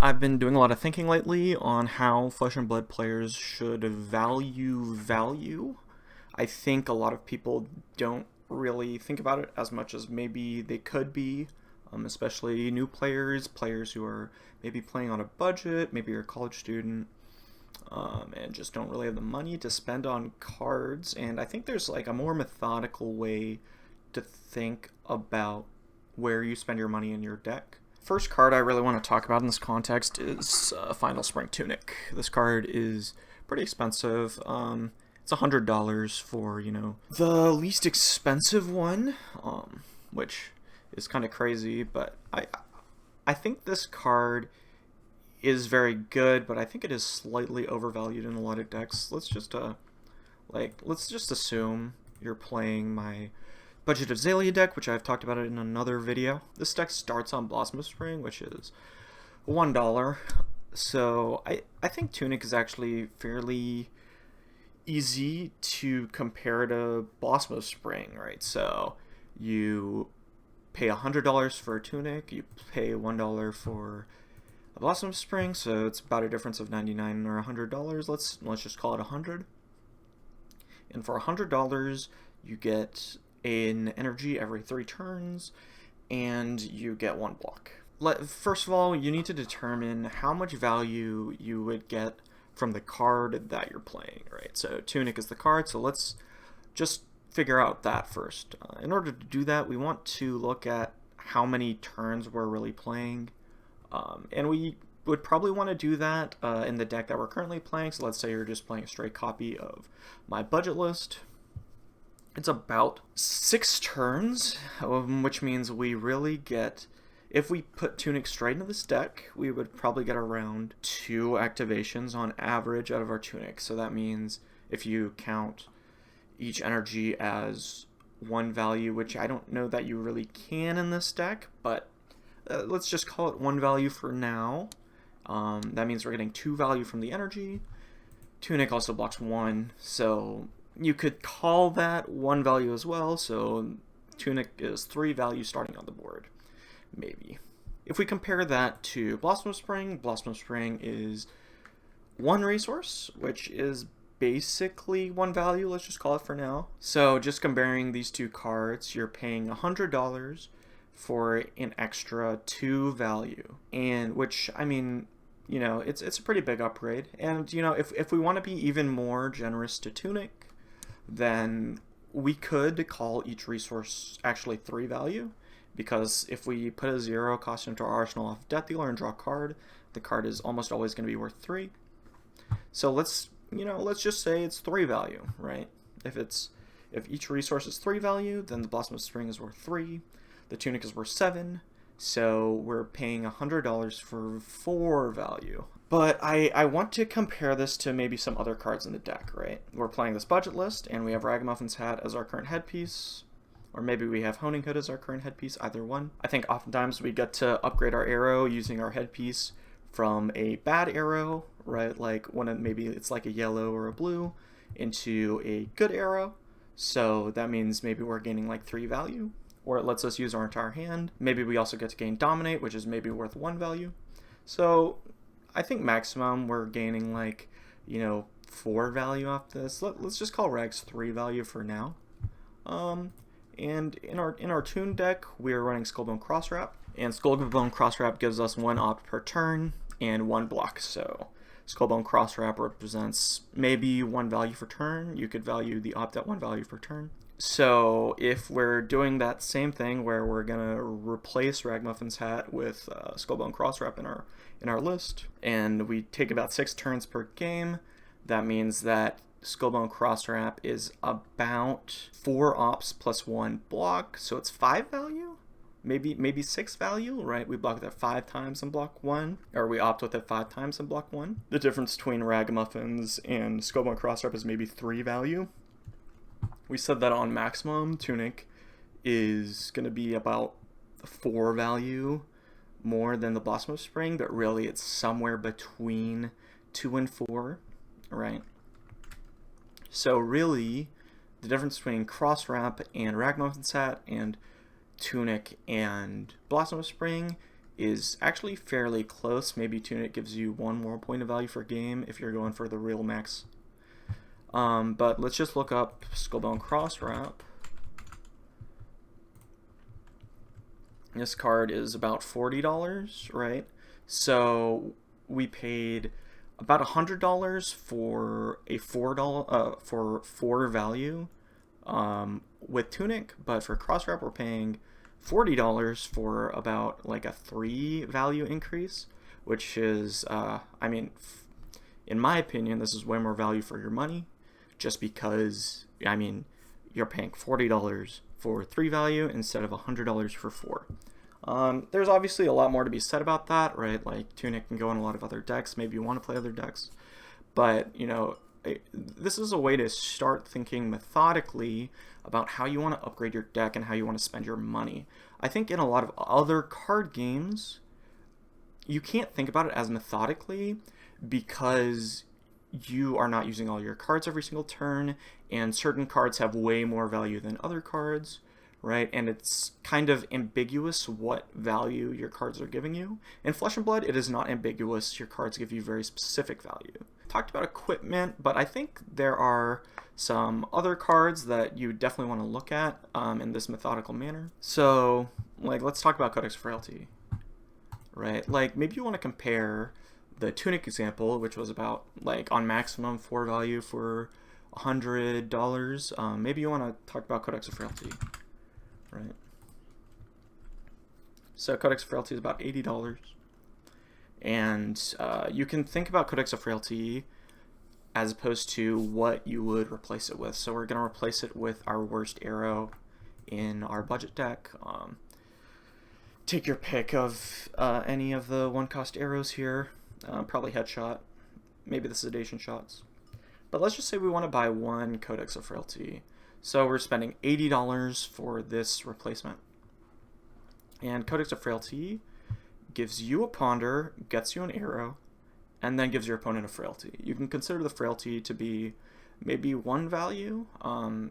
I've been doing a lot of thinking lately on how Flesh and Blood players should value. I think a lot of people don't really think about it as much as maybe they could be, especially new players, players who are maybe playing on a budget, maybe you're a college student, and just don't really have the money to spend on cards. And I think there's like a more methodical way to think about where you spend your money in your deck. First card I really want to talk about in this context is Final Spring Tunic. This card is pretty expensive. It's $100 for, the least expensive one, which is kind of crazy, but I think this card is very good, but I think it is slightly overvalued in a lot of decks. Let's just assume you're playing my Budget of Azalea deck, which I've talked about it in another video. This deck starts on Blossom of Spring, which is $1. So I think Tunic is actually fairly easy to compare to Blossom of Spring, right? So you pay $100 for a Tunic, you pay $1 for a Blossom of Spring, so it's about a difference of $99 or $100. Let's just call it $100. And for $100, you get an energy every 3 turns, and you get 1 block. First of all, you need to determine how much value you would get from the card that you're playing, right? So Tunic is the card, so let's just figure out that first. In order to do that, we want to look at how many turns we're really playing, and we would probably want to do that in the deck that we're currently playing. So let's say you're just playing a straight copy of my budget list. It's about 6 turns, which means we really get, if we put Tunic straight into this deck, we would probably get around 2 activations on average out of our Tunic. So that means if you count each energy as 1 value, which I don't know that you really can in this deck, but let's just call it 1 value for now. That means we're getting 2 value from the energy. Tunic also blocks 1, so you could call that 1 value as well, so Tunic is 3 value starting on the board, maybe. If we compare that to Blossom of Spring is 1 resource, which is basically 1 value, let's just call it for now. So just comparing these 2 cards, you're paying $100 for an extra 2 value, and which, I mean, it's a pretty big upgrade. And, if we want to be even more generous to Tunic, then we could call each resource actually 3 value, because if we put a 0 cost into our arsenal off Death Dealer and draw a card, the card is almost always going to be worth 3. So let's just say it's 3 value, right? If each resource is 3 value, then the Blossom of Spring is worth 3, the Tunic is worth 7, so we're paying $100 for 4 value. But I want to compare this to maybe some other cards in the deck, right? We're playing this budget list, and we have Ragamuffin's Hat as our current headpiece, or maybe we have Honing Hood as our current headpiece, either one. I think oftentimes we get to upgrade our arrow using our headpiece from a bad arrow, right? Like maybe it's like a yellow or a blue, into a good arrow. So that means maybe we're gaining like 3 value, or it lets us use our entire hand. Maybe we also get to gain Dominate, which is maybe worth 1 value. So I think maximum we're gaining like, 4 value off this. Let's just call Rags 3 value for now. And in our Toon deck, we are running Skullbone Crosswrap, and Skullbone Crosswrap gives us 1 opt per turn and 1 block. So Skullbone Crosswrap represents maybe 1 value per turn. You could value the opt at 1 value per turn. So if we're doing that same thing where we're gonna replace Ragmuffin's Hat with Skullbone Crosswrap in our list, and we take about 6 turns per game, that means that Skullbone Crosswrap is about 4 ops plus 1 block, so it's 5 value? Maybe 6 value, right? We block that 5 times in block 1, or we opt with it 5 times in block 1. The difference between Ragamuffins and Skullbone Crosswrap is maybe 3 value. We said that on maximum, Tunic is going to be about 4 value more than the Blossom of Spring, but really it's somewhere between 2 and 4, right? So really, the difference between Crosswrap and Ragmuffin's Hat and Tunic and Blossom of Spring is actually fairly close. Maybe tunic gives you one more point of value for game if you're going for the real max. But let's just look up Skullbone Cross Wrap. This card is about $40, right? So we paid about $100 for a $4 value with tunic, but for cross wrap we're paying $40 for about like a 3 value increase, which is I mean, in my opinion, this is way more value for your money, just because I mean you're paying $40 for 3 value instead of $100 for 4. There's obviously a lot more to be said about that, right? Like tunic can go in a lot of other decks. Maybe you want to play other decks, but you know, this is a way to start thinking methodically about how you want to upgrade your deck and how you want to spend your money. I think in a lot of other card games, you can't think about it as methodically because you are not using all your cards every single turn, and certain cards have way more value than other cards, right? And it's kind of ambiguous what value your cards are giving you. In Flesh and Blood, it is not ambiguous. Your cards give you very specific value. Talked about equipment, but I think there are some other cards that you definitely want to look at in this methodical manner. So, like, let's talk about Codex Frailty, right? Like, maybe you want to compare the tunic example, which was about, like, on maximum 4 value for $100. Maybe you want to talk about Codex of Frailty, right? So Codex of Frailty is about $80. And you can think about Codex of Frailty as opposed to what you would replace it with. So we're going to replace it with our worst arrow in our budget deck. Take your pick of any of the 1-cost arrows here. Probably Headshot, maybe the Sedation Shots. But let's just say we want to buy 1 Codex of Frailty. So we're spending $80 for this replacement. And Codex of Frailty gives you a Ponder, gets you an arrow, and then gives your opponent a Frailty. You can consider the Frailty to be maybe 1 value.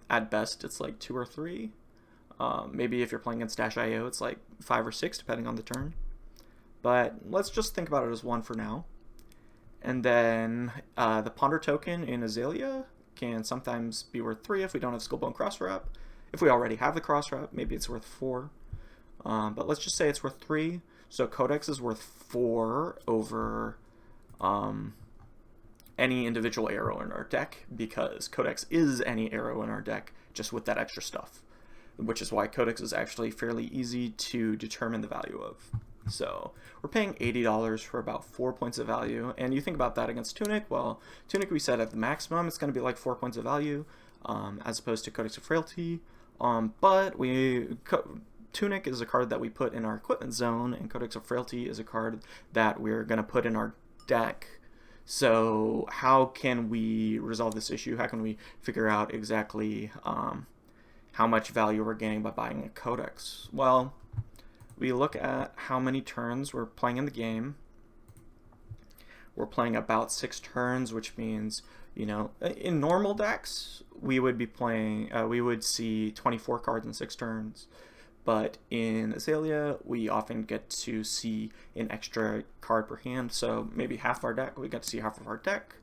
At best, it's like 2 or 3. Maybe if you're playing against Dash.io, it's like 5 or 6, depending on the turn. But let's just think about it as 1 for now. And then the Ponder token in Azalea can sometimes be worth 3 if we don't have Skullbone Cross Wrap. If we already have the Cross Wrap, maybe it's worth 4. But let's just say it's worth 3. So Codex is worth 4 over any individual arrow in our deck, because Codex is any arrow in our deck, just with that extra stuff. Which is why Codex is actually fairly easy to determine the value of. So we're paying $80 for about 4 points of value. And you think about that against Tunic. Well, Tunic we said at the maximum it's going to be like 4 points of value, as opposed to Codex of Frailty. But Tunic is a card that we put in our equipment zone, and Codex of Frailty is a card that we're going to put in our deck. So how can we resolve this issue? How can we figure out exactly how much value we're gaining by buying a Codex? Well, we look at how many turns we're playing in the game. We're playing about 6 turns, which means, you know, in normal decks, we would be playing, we would see 24 cards in 6 turns. But in Azalea, we often get to see an extra card per hand. So maybe half our deck, we get to see half of our deck.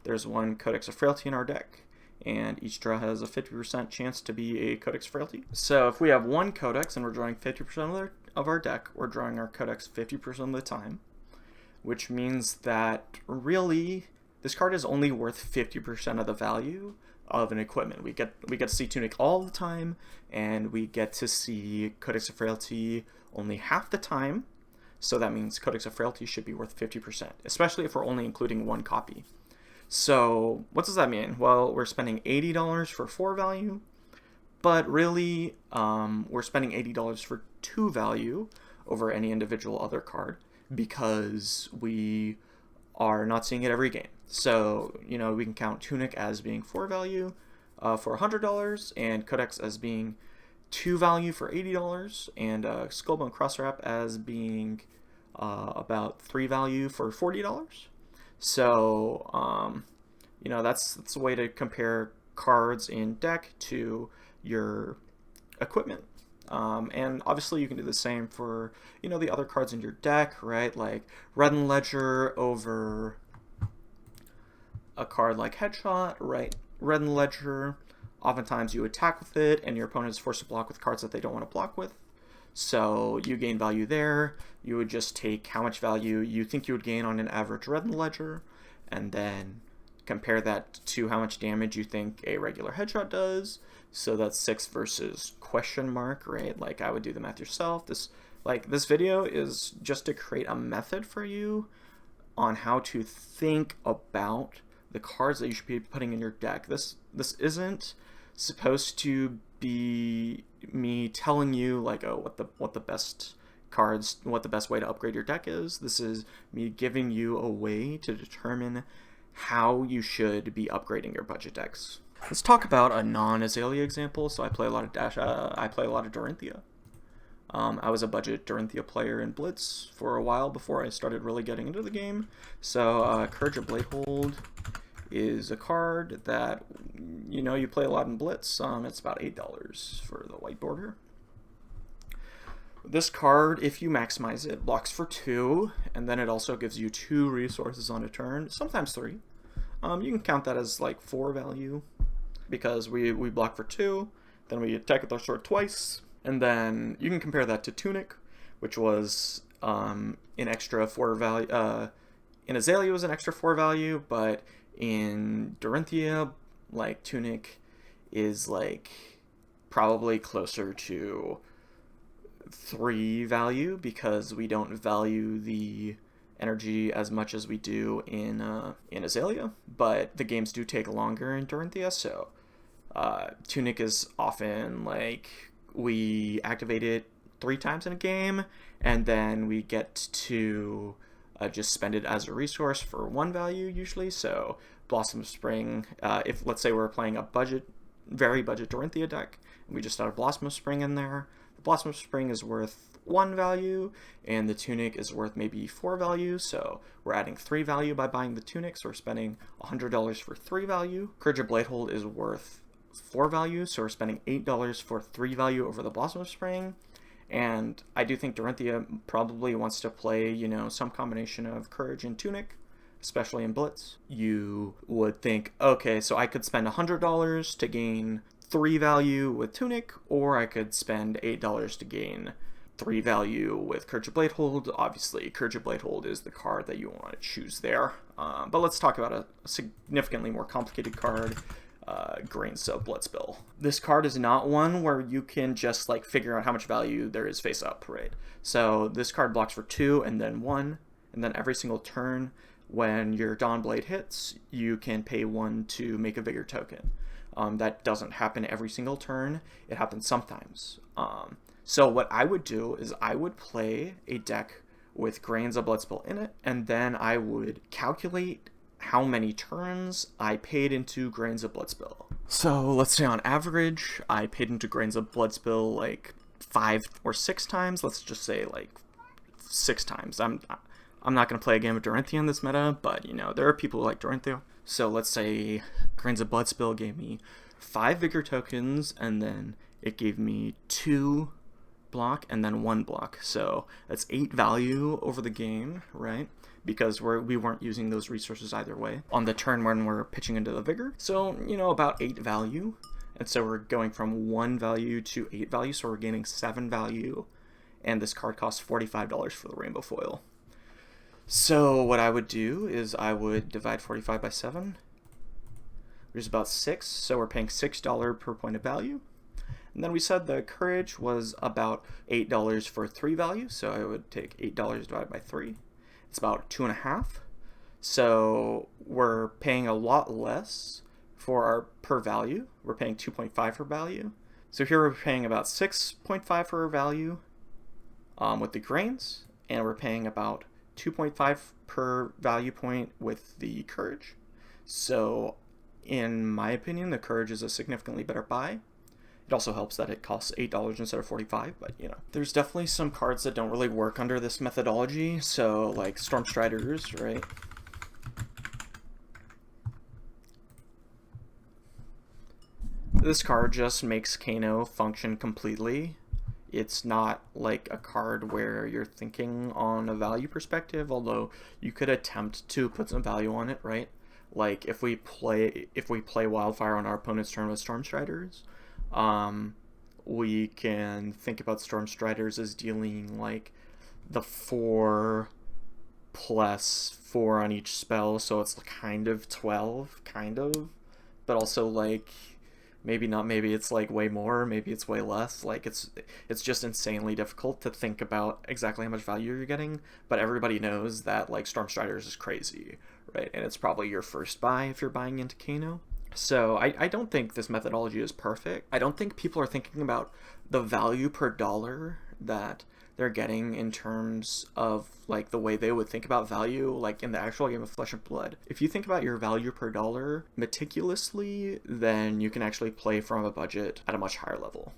There's 1 Codex of Frailty in our deck, and each draw has a 50% chance to be a Codex Frailty. So if we have 1 Codex and we're drawing 50% of our deck, we're drawing our Codex 50% of the time, which means that really this card is only worth 50% of the value of an equipment. We get to see Tunic all the time, and we get to see Codex of Frailty only half the time. So that means Codex of Frailty should be worth 50%, especially if we're only including 1 copy. So what does that mean? Well, we're spending $80 for 4 value, but really we're spending $80 for 2 value over any individual other card, because we are not seeing it every game. So, you know, we can count Tunic as being 4 value for $100, and Codex as being 2 value for $80, and Skullbone Cross Wrap as being about 3 value for $40. So, you know, that's a way to compare cards in deck to your equipment. And obviously you can do the same for, you know, the other cards in your deck, right? Like Red and Ledger over a card like Headshot, right? Red and Ledger, oftentimes you attack with it and your opponent is forced to block with cards that they don't want to block with. So you gain value there. You would just take how much value you think you would gain on an average Red and Ledger, and then compare that to how much damage you think a regular Headshot does. So that's 6 versus question mark, right? Like I would do the math yourself. This video is just to create a method for you on how to think about the cards that you should be putting in your deck. This isn't supposed to be me telling you like, oh, what the best cards, what the best way to upgrade your deck is. This is me giving you a way to determine how you should be upgrading your budget decks. Let's talk about a non-Azalea example. So I play a lot of Dorinthia. I was a budget Dorinthia player in Blitz for a while before I started really getting into the game. So Courage of Bladehold is a card that, you know, you play a lot in Blitz. It's about $8 for the white border. This card, if you maximize it, blocks for 2, and then it also gives you 2 resources on a turn, sometimes 3. You can count that as like 4 value, because we block for 2, then we attack with our sword twice, and then you can compare that to Tunic, which was an extra 4 value. In Azalea was an extra 4 value, but in Dorinthia, like Tunic is like probably closer to 3 value, because we don't value the energy as much as we do in Azalea, but the games do take longer in Dorinthia, so Tunic is often like we activate it 3 times in a game, and then we get to just spend it as a resource for 1 value usually. So Blossom of Spring, if let's say we're playing a very budget Dorinthia deck, and we just add a Blossom of Spring in there, the Blossom of Spring is worth 1 value, and the Tunic is worth maybe 4 value, so we're adding 3 value by buying the Tunic, so we're spending $100 for 3 value. Courage of Bladehold is worth 4 value, so we're spending $8 for 3 value over the Blossom of Spring. And I do think Dorinthia probably wants to play, you know, some combination of Courage and Tunic, especially in Blitz. You would think, okay, so I could spend $100 to gain 3 value with Tunic, or I could spend $8 to gain 3 value with Courage of Bladehold. Obviously, Courage of Bladehold is the card that you want to choose there. But let's talk about a significantly more complicated card, Grains of Bloodspill. This card is not one where you can just like figure out how much value there is face up, right? So this card blocks for 2 and then 1, and then every single turn when your Dawnblade hits, you can pay 1 to make a Vigor token. That doesn't happen every single turn. It happens sometimes. So what I would do is I would play a deck with Grains of Bloodspill in it, and then I would calculate how many turns I paid into Grains of Bloodspill. So let's say on average, I paid into Grains of Bloodspill like 5 or 6 times. Let's just say like 6 times. I'm not going to play a game of Dorinthia in this meta, but you know, there are people who like Dorinthia. So let's say Grains of Bloodspill gave me 5 Vigor tokens, and then it gave me 2 block and then 1 block. So that's 8 value over the game, right? Because we weren't using those resources either way on the turn when we're pitching into the Vigor. So, you know, about 8 value. And so we're going from 1 value to 8 value, so we're gaining 7 value. And this card costs $45 for the Rainbow Foil. So what I would do is I would divide 45 by 7, which is about 6. So we're paying $6 per point of value. And then we said the Courage was about $8 for 3 value, so I would take $8 divided by 3. It's about 2.5. So we're paying a lot less for our per value. We're paying 2.5 for value. So here we're paying about 6.5 for our value with the Grains, and we're paying about 2.5 per value point with the Courage. So in my opinion, the Courage is a significantly better buy. It also helps that it costs $8 instead of $45, but you know. There's definitely some cards that don't really work under this methodology, so like Stormstriders, right? This card just makes Kano function completely it's not like a card where you're thinking on a value perspective, although you could attempt to put some value on it, right? Like if we play Wildfire on our opponent's turn with Stormstriders, we can think about Stormstriders as dealing like the 4 plus 4 on each spell, so it's kind of 12, kind of, but also like maybe not, maybe it's like way more, maybe it's way less. Like it's just insanely difficult to think about exactly how much value you're getting, but everybody knows that like Stormstriders is crazy, right? And it's probably your first buy if you're buying into Kano. So I don't think this methodology is perfect. I don't think people are thinking about the value per dollar that they're getting in terms of like the way they would think about value like in the actual game of Flesh and Blood. If you think about your value per dollar meticulously, then you can actually play from a budget at a much higher level.